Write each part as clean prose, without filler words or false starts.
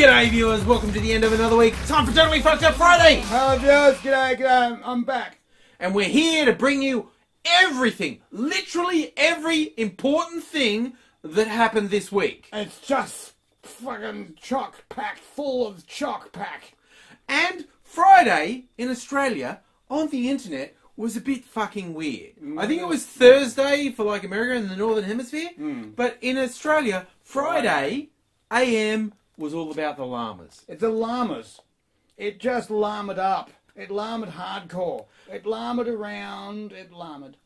G'day viewers, welcome to the end of another week. Time for Totally Fucked Up Friday! Hello viewers, g'day, I'm back. And we're here to bring you everything, literally every important thing that happened this week. It's just fucking chock-packed, full of chock-pack. And Friday in Australia, on the internet, was a bit fucking weird. I think it was Thursday for like America in the Northern Hemisphere, but in Australia, Friday AM was all about the llamas. It's the llamas. It just llamaed up. It llamaed hardcore. It llamaed around. It llamaed.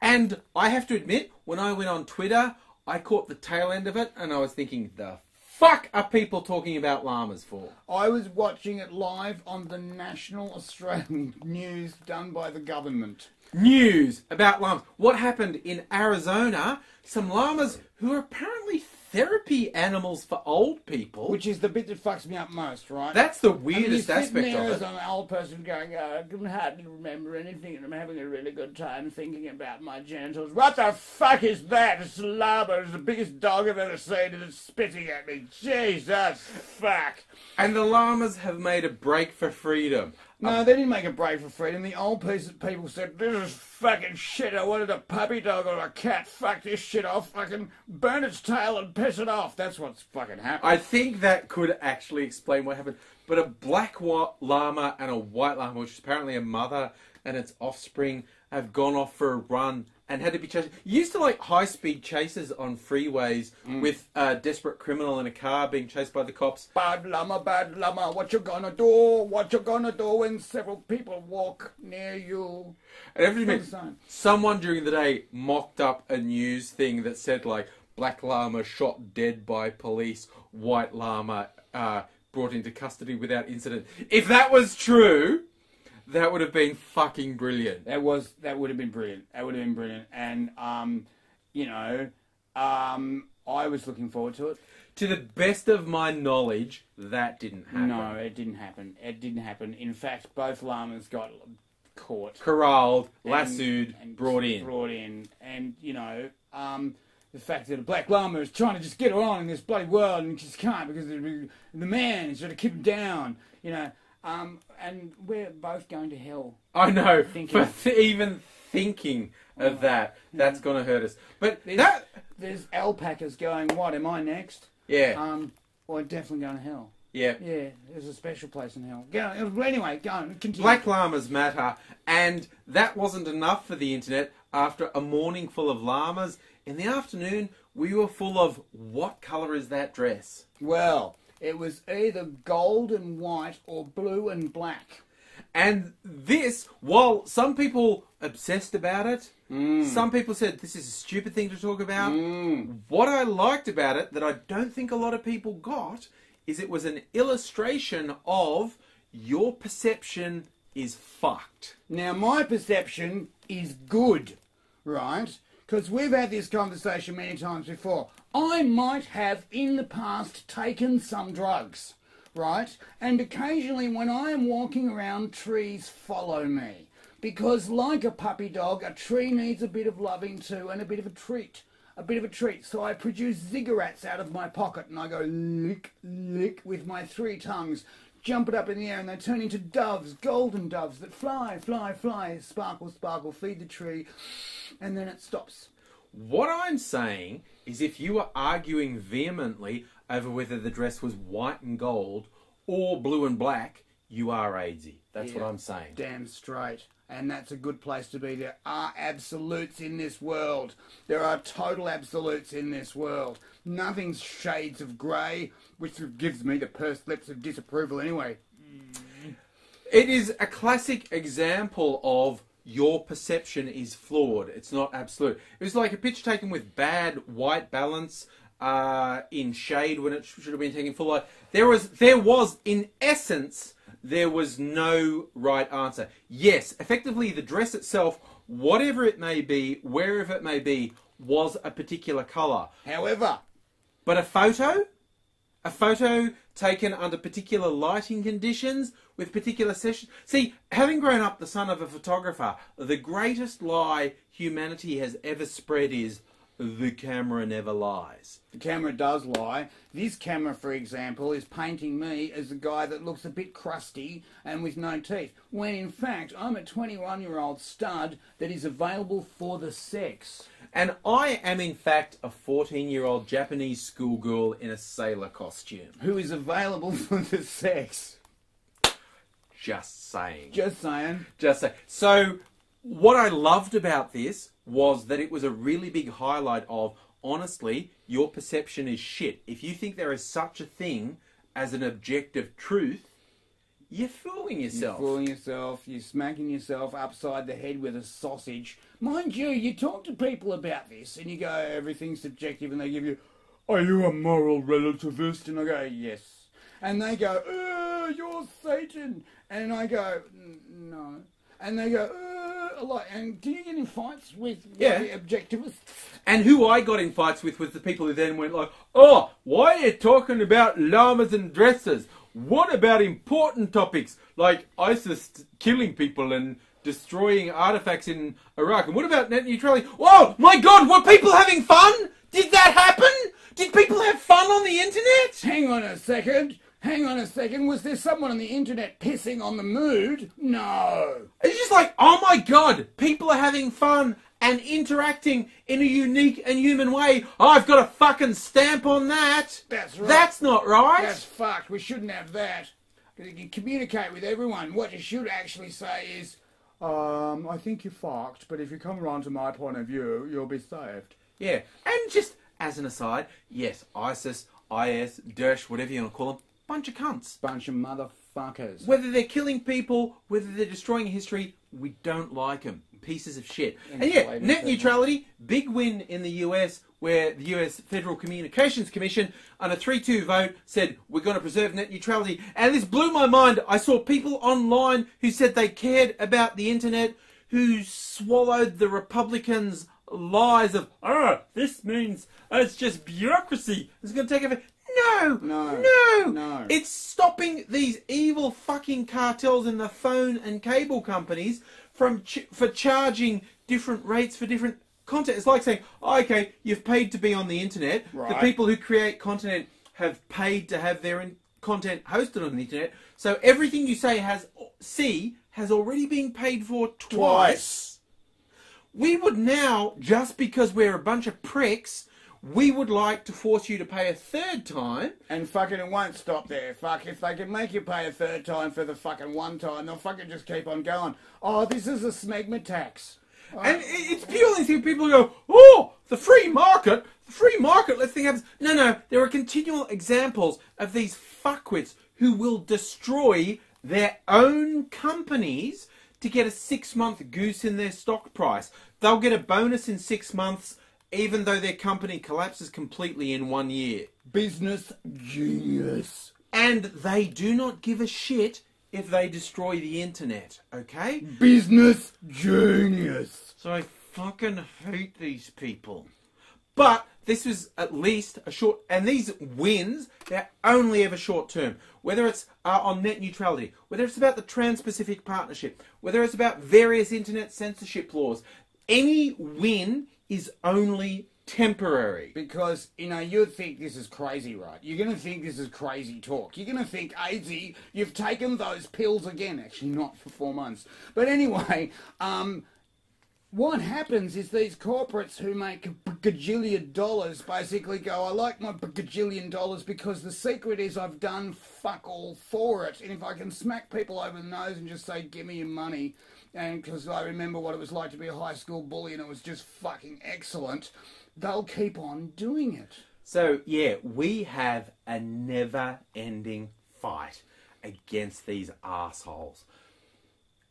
And I have to admit, when I went on Twitter, I caught the tail end of it, and I was thinking, the fuck are people talking about llamas for? I was watching it live on the National Australian News done by the government. News about llamas. What happened in Arizona? Some llamas who are apparently therapy animals for old people. Which is the bit that fucks me up most, right? That's the weirdest aspect of it. As an old person going, I can hardly remember anything and I'm having a really good time thinking about my genitals. What the fuck is that? It's a llama. It's the biggest dog I've ever seen and it's spitting at me. Jesus fuck. And the llamas have made a break for freedom. No, they didn't make a break for freedom. The old people said, this is fucking shit. I wanted a puppy dog or a cat. Fuck this shit off. Fucking burn its tail and piss it off. That's what's fucking happened. I think that could actually explain what happened. But a black llama and a white llama, which is apparently a mother and its offspring, have gone off for a run and had to be chased. You used to like high-speed chases on freeways with a desperate criminal in a car being chased by the cops. Bad llama, what you gonna do? What you gonna do when several people walk near you? And every minute, someone during the day mocked up a news thing that said like, black llama shot dead by police, white llama brought into custody without incident. If that was true, that would have been fucking brilliant. That would have been brilliant. That would have been brilliant. And, I was looking forward to it. To the best of my knowledge, that didn't happen. No, it didn't happen. It didn't happen. In fact, both llamas got caught. Corralled, lassoed, and brought in. And, the fact that a black llama is trying to just get on in this bloody world and just can't because the man is trying to keep him down, and we're both going to hell. I know, but even thinking of that's going to hurt us. But there's alpacas going, what, am I next? Yeah. Or definitely going to hell. Yeah. Yeah, there's a special place in hell. Anyway, go on, continue. Black llamas matter, and that wasn't enough for the internet. After a morning full of llamas, in the afternoon, we were full of, what colour is that dress? Well, it was either gold and white or blue and black. And this, while some people obsessed about it, some people said this is a stupid thing to talk about. What I liked about it, that I don't think a lot of people got, is it was an illustration of your perception is fucked. Now, my perception is good, right? Because we've had this conversation many times before. I might have, in the past, taken some drugs, right? And occasionally when I am walking around, trees follow me. Because like a puppy dog, a tree needs a bit of loving too and a bit of a treat. So I produce ziggurats out of my pocket and I go lick, lick with my 3 tongues. Jump it up in the air and they turn into doves, golden doves that fly, fly, fly, sparkle, sparkle, feed the tree, and then it stops. What I'm saying is if you were arguing vehemently over whether the dress was white and gold or blue and black, you are AIDSy. That's what I'm saying. Damn straight. And that's a good place to be. There are absolutes in this world. There are total absolutes in this world. Nothing's shades of grey, which gives me the pursed lips of disapproval anyway. It is a classic example of your perception is flawed. It's not absolute. It was like a picture taken with bad white balance in shade when it should have been taken full light. There was, in essence, there was no right answer. Yes, effectively the dress itself, whatever it may be, wherever it may be, was a particular colour. However, but a photo taken under particular lighting conditions with particular sessions. See, having grown up the son of a photographer, the greatest lie humanity has ever spread is, the camera never lies. The camera does lie. This camera, for example, is painting me as a guy that looks a bit crusty and with no teeth, when in fact I'm a 21-year-old stud that is available for the sex. And I am in fact a 14-year-old Japanese schoolgirl in a sailor costume. Who is available for the sex. Just saying. Just saying. Just saying. So, what I loved about this was that it was a really big highlight of, honestly, your perception is shit. If you think there is such a thing as an objective truth, you're fooling yourself. You're fooling yourself. You're smacking yourself upside the head with a sausage. Mind you, you talk to people about this and you go, everything's subjective, and they give you, are you a moral relativist? And I go, yes. And they go, you're Satan. And I go, no. And they go, a lot. And do you get in fights with the objectivists? And who I got in fights with was the people who then went like, oh, why are you talking about llamas and dresses? What about important topics like ISIS killing people and destroying artifacts in Iraq? And what about net neutrality? Oh, my God, were people having fun? Did that happen? Did people have fun on the internet? Hang on a second. Hang on a second, was there someone on the internet pissing on the mood? No. It's just like, oh my God, people are having fun and interacting in a unique and human way. Oh, I've got a fucking stamp on that. That's right. That's not right. That's fucked. We shouldn't have that. Because you can communicate with everyone. What you should actually say is, I think you're fucked, but if you come around to my point of view, you'll be saved. Yeah, and just as an aside, yes, ISIS, IS, Daesh, whatever you want to call them, bunch of cunts. Bunch of motherfuckers. Whether they're killing people, whether they're destroying history, we don't like them. Pieces of shit. And yeah, net neutrality, big win in the US, where the US Federal Communications Commission, on a 3-2 vote, said, we're going to preserve net neutrality. And this blew my mind. I saw people online who said they cared about the internet, who swallowed the Republicans' lies of, this means it's just bureaucracy. It's going to take over. No. It's stopping these evil fucking cartels in the phone and cable companies for charging different rates for different content. It's like saying, okay, you've paid to be on the internet. Right. The people who create content have paid to have their content hosted on the internet. So everything you has already been paid for twice. We would now, just because we're a bunch of pricks, we would like to force you to pay a third time. And fucking it won't stop there. Fuck, if they can make you pay a third time for the fucking one time, they'll fucking just keep on going. Oh, this is a smegma tax. And it's purely through people who go, oh, the free market, let's think happens. No, there are continual examples of these fuckwits who will destroy their own companies to get a 6-month goose in their stock price. They'll get a bonus in 6 months, even though their company collapses completely in 1 year. Business genius. And they do not give a shit if they destroy the internet, okay? Business genius. So I fucking hate these people. But this was at least a short... And these wins, they're only ever short term. Whether it's on net neutrality, whether it's about the Trans-Pacific Partnership, whether it's about various internet censorship laws, any win is only temporary. Because, you'd think this is crazy, right? You're going to think this is crazy talk. You're going to think, AZ, you've taken those pills again. Actually, not for 4 months. But anyway, what happens is these corporates who make gajillion dollars basically go, I like my gajillion dollars because the secret is I've done fuck all for it. And if I can smack people over the nose and just say, give me your money, and because I remember what it was like to be a high school bully and it was just fucking excellent, they'll keep on doing it. So, yeah, we have a never-ending fight against these assholes.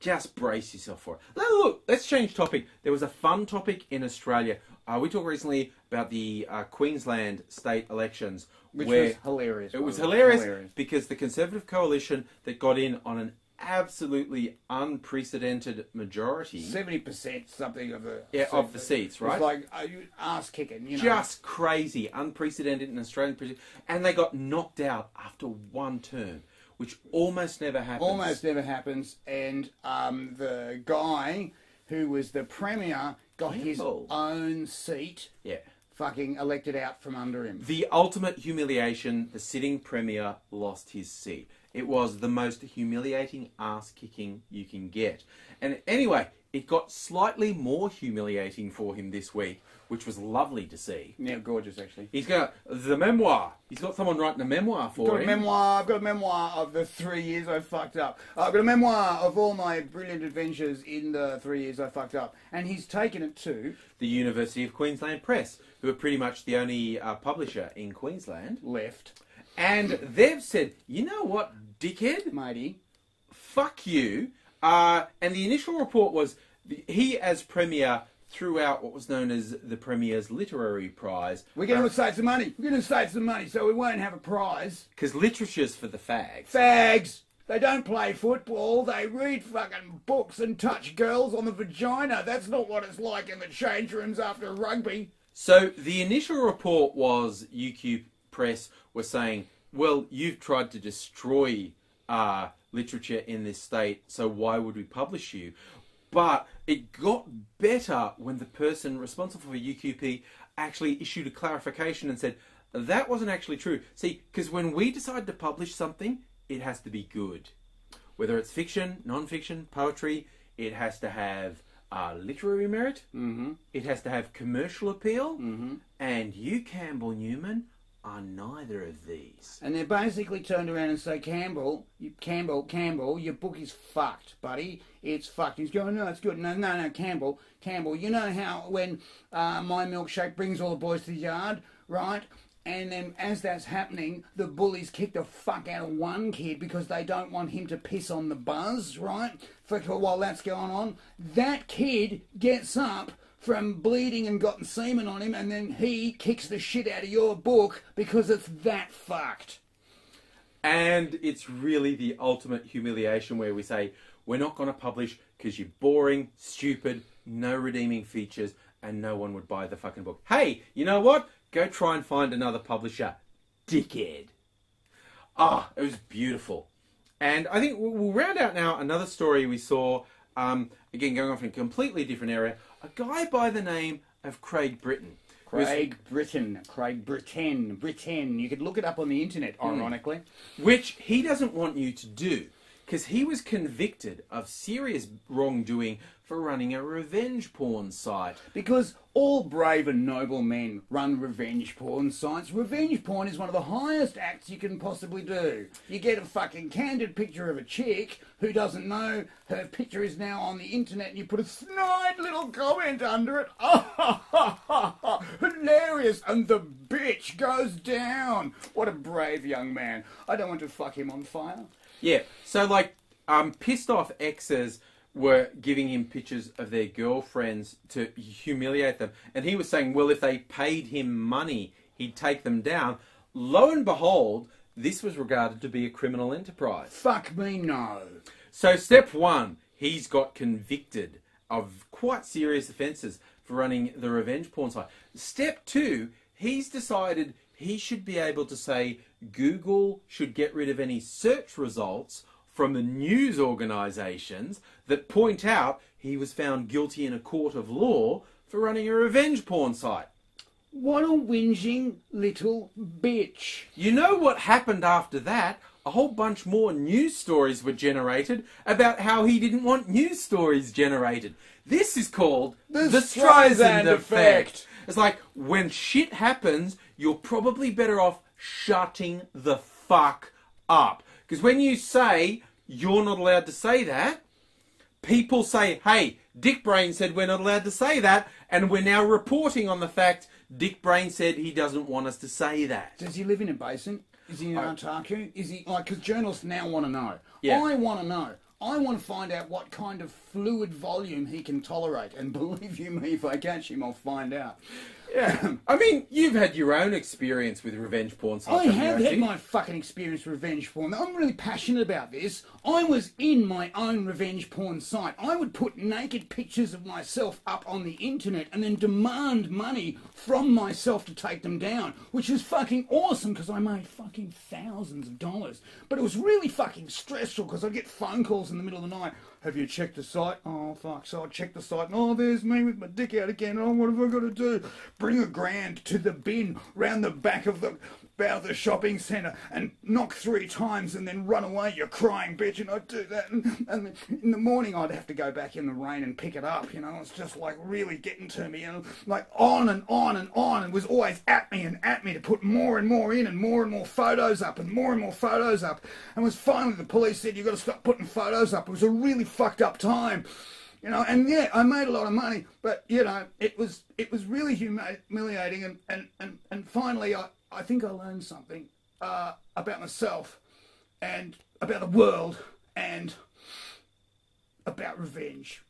Just brace yourself for it. Now, look, let's change topic. There was a fun topic in Australia. We talked recently about the Queensland state elections. Which was hilarious. It was hilarious because the Conservative coalition that got in on an absolutely unprecedented majority. 70% something of the... Yeah, of the seats, right? It was like ass kicking, Just crazy, unprecedented in Australian... And they got knocked out after one term, which almost never happens. Almost never happens. And the guy who was the Premier got his Campbell. own seat Yeah. fucking elected out from under him. The ultimate humiliation, the sitting premier lost his seat. It was the most humiliating ass-kicking you can get. And anyway, it got slightly more humiliating for him this week, which was lovely to see. Yeah, gorgeous, actually. He's got the memoir. He's got someone writing a memoir for him. I've got a memoir of the 3 years I fucked up. I've got a memoir of all my brilliant adventures in the 3 years I fucked up. And he's taken it to... the University of Queensland Press, who are pretty much the only publisher in Queensland. Left. And they've said, you know what, dickhead? Matey. Fuck you. And the initial report was he, as Premier, threw out what was known as the Premier's Literary Prize. We're going to save some money. We're going to save some money so we won't have a prize. Because literature's for the fags. Fags! They don't play football. They read fucking books and touch girls on the vagina. That's not what it's like in the change rooms after rugby. So the initial report was UQ Press was saying, well, you've tried to destroy literature in this state, so why would we publish you? But it got better when the person responsible for UQP actually issued a clarification and said, that wasn't actually true. See, because when we decide to publish something, it has to be good. Whether it's fiction, non-fiction, poetry, it has to have literary merit, it has to have commercial appeal, and you, Campbell Newman, are neither of these. And they basically turned around and say, Campbell, your book is fucked, buddy. It's fucked. He's going, no, it's good. No, Campbell, you know how when My Milkshake brings all the boys to the yard, right? And then as that's happening, the bullies kick the fuck out of one kid because they don't want him to piss on the buzz, right? While that's going on, that kid gets up from bleeding and gotten semen on him, and then he kicks the shit out of your book because it's that fucked. And it's really the ultimate humiliation where we say, we're not going to publish because you're boring, stupid, no redeeming features, and no one would buy the fucking book. Hey, you know what? Go try and find another publisher, dickhead. Ah, it was beautiful. And I think we'll round out now another story we saw, again, going off in a completely different area. A guy by the name of Craig Brittain. Craig Brittain. You could look it up on the internet, ironically. Which he doesn't want you to do, because he was convicted of serious wrongdoing for running a revenge porn site. Because all brave and noble men run revenge porn sites. Revenge porn is one of the highest acts you can possibly do. You get a fucking candid picture of a chick who doesn't know her picture is now on the internet, and you put a snide little comment under it. Oh, hilarious. And the bitch goes down. What a brave young man. I don't want to fuck him on fire. Yeah, so like pissed off exes were giving him pictures of their girlfriends to humiliate them. And he was saying, well, if they paid him money, he'd take them down. Lo and behold, this was regarded to be a criminal enterprise. Fuck me, no. So step one, he's got convicted of quite serious offences for running the revenge porn site. Step two, he's decided he should be able to say Google should get rid of any search results from the news organisations that point out he was found guilty in a court of law for running a revenge porn site. What a whinging little bitch. You know what happened after that? A whole bunch more news stories were generated about how he didn't want news stories generated. This is called the Streisand effect. It's like, when shit happens, you're probably better off shutting the fuck up. Because when you say you're not allowed to say that, people say, hey, Dick Brain said we're not allowed to say that, and we're now reporting on the fact Dick Brain said he doesn't want us to say that. Does he live in a basin? Is he in Antarctica? Is he, like, because journalists now want to know. Yeah. I want to know. I want to find out what kind of fluid volume he can tolerate. And believe you me, if I catch him, I'll find out. Yeah. I mean, you've had your own experience with revenge porn sites. I have had my fucking experience with revenge porn. I'm really passionate about this. I was in my own revenge porn site. I would put naked pictures of myself up on the internet and then demand money from myself to take them down, which is fucking awesome because I made fucking thousands of dollars. But it was really fucking stressful because I'd get phone calls in the middle of the night. have you checked the site? Oh, fuck. So I checked the site, and oh, there's me with my dick out again. Oh, what have I got to do? Bring $1,000 to the bin round the back of the shopping centre and knock 3 times and then run away, you crying bitch. And I'd do that. And in the morning, I'd have to go back in the rain and pick it up. You know, it's just like really getting to me. And like on and on and on. And was always at me to put more and more in and more photos up and more photos up. And was finally the police said, you've got to stop putting photos up. It was a really fucked up time. You know, and yeah, I made a lot of money, but you know, it was really humiliating. And finally, I think I learned something about myself and about the world and about revenge.